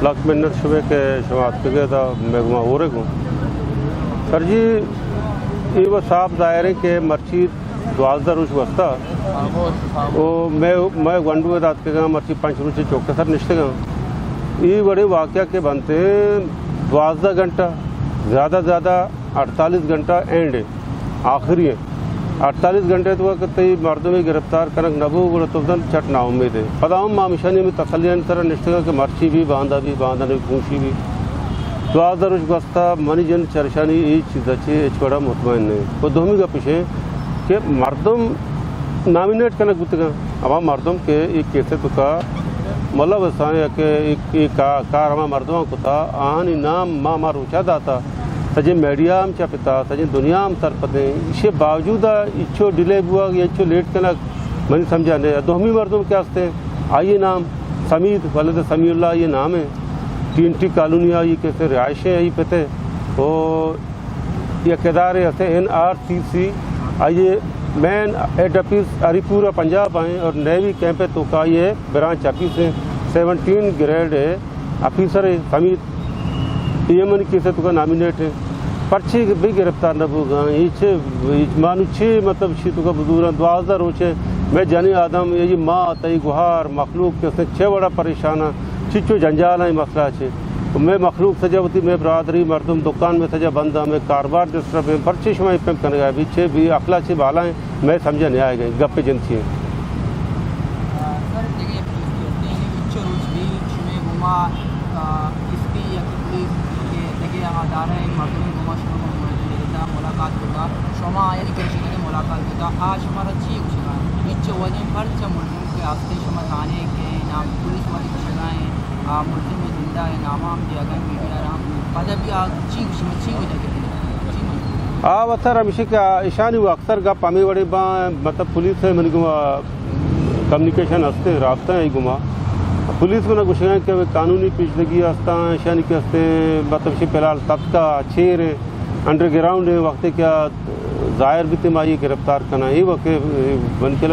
لک منت شبے کے شماعت کے تھا میں گما ہو رہے کو سر جی یہ وہ صاحب ظاہر ہے کہ مرچی 12 روز وسطہ وہ میں گنڈو رات کے گا مرچی 5 روز سے چوکے سر نشتے گا یہ بڑے واقعہ کے بنتے ہیں 12 گھنٹہ زیادہ 48 گھنٹہ اینڈ ہے آخری ہے 48 گھنٹے تو کئی مردوں میں گرفتار کنک نبو گڑا تو چٹ نا امید ہے پتاؤں مامشانی میں تسلیان طرح نشتے گا کہ مرچی بھی باندھا نہیں پونچھی بھی 12 روز گستا منی جن چرشانی یہ چیز اچھے بڑا مطمئن نہیں وہ دومی کا پیچھے کہ مردم نامینیٹ کنک بتے گا اب مردم کے ایک کیسے تو کا ملا بسان یا کہ کار ہما مردوں کو تھا آہانی نام ماں روچا داتا سجے میڈیا ہم چاپتا سجے دنیا ہم سر پتے اسے باوجود اچھو ڈیلے ہوا یا اچھو لیٹ کنک منی سمجھا نہیں دومی مردم کیا ہستے آئیے نام سمید ولد سمیع اللہ یہ نام ہے TNT کالونی آئی کیسے رہائشیں آئی پتے اور یہ کدارے ہستے NRCC آئیے مین ہیڈ آفس ہری پورا پنجاب آئیں اور نیوی کیمپ ہے تو کا یہ برانچ آفس ہے 17 گریڈ ہے آفیسر ہے سمیت یہ منی کیسے تو کا نامینیٹ ہے پرچے بھی گرفتار نہ ہوگا یہ مانو چھ مطلب چھ تو کا بزرگ 12 روز ہے میں جانی آدم یہ ماں تئی گہار مخلوق کے چھ بڑا پریشانہ چچو جنجال ہے مسئلہ ہے میں مخلوق سجا ہوتی میں برادری مردم دکان میں سجا بندہ میں کاروبار ڈسٹرب ہے پرچے شما پیم کرنے گیا بھی چھ بھی اخلا چھ بالا ہیں میں سمجھا نہیں آئے گئے گپ پہ جنسی ہیں سر ہمیشہ کیا ایشانی وہ اکثر گا پامی بڑے باں مطلب پولیس سے من گما کمیونیکیشن ہستے رابطہ ہیں گما پولیس کو نہ کچھ ہے کہ قانونی پیچیدگی ہستا ہیں ایشانی کے ہستے مطلب فی الحال طبقہ چھیر ہے انڈر گراؤنڈ ہے وقت کیا ظاہر بھی تھے مائی گرفتار کرنا یہ وقت بن کے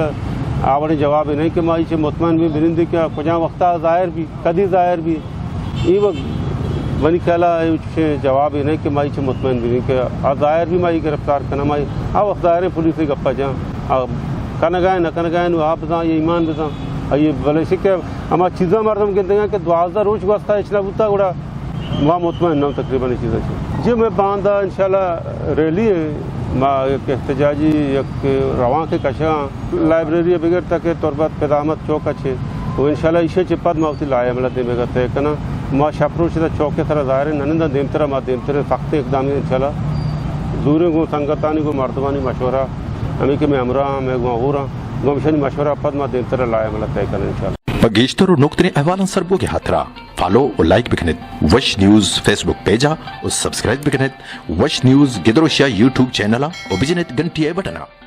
آوڑے جواب ہے نہیں کہ مائی سے مطمئن بھی بنندے کیا کجا وقتہ ظاہر بھی کدی ظاہر بھی یہ وقت بنی کہلا جواب ہے نہیں کہ مائی سے مطمئن بھی نہیں کہ ظاہر بھی مائی گرفتار کرنا مائی وقت ظاہر ہے پولیس سے گپا جہاں کن گائیں نہ کن گائیں آپ بتاؤں یہ ایمان بتاؤں یہ بھلے سے کہ ہمارا چیزیں مردم کہتے ہیں کہ 12 روز واسطہ اچھلا بتا گڑا وہاں مطمئن نہ تقریباً چیزیں جی میں باندھا انشاءاللہ ریلی ہے ماں ایک احتجاجی ایک رواں کے کشاں لائبریری بغیر تک تربت پیدامت چوک اچھے وہ انشاءاللہ اسے چپت ماوتی لائے عملہ دے میں تے کنا ماں شپروش دا چوک کے طرح ظاہر ہے ننندہ دیمترہ ماں دیمترہ سخت اقدامی انشاءاللہ زوریں کو سنگتانی کو مردمانی مشورہ ہمیں کہ میں امراں میں گواں ہو رہا گومشانی مشورہ پد ماں دیمترہ لائے عملہ تے کنا انشاءاللہ بگیشتر و نقطنی احوالا سربو کے ہترا فالو و لائک بکنید وش نیوز فیس بک پیجا و سبسکرائب بکنید وش نیوز گدروشیا یوٹیوب چینلا و بجنید گنٹی بٹنا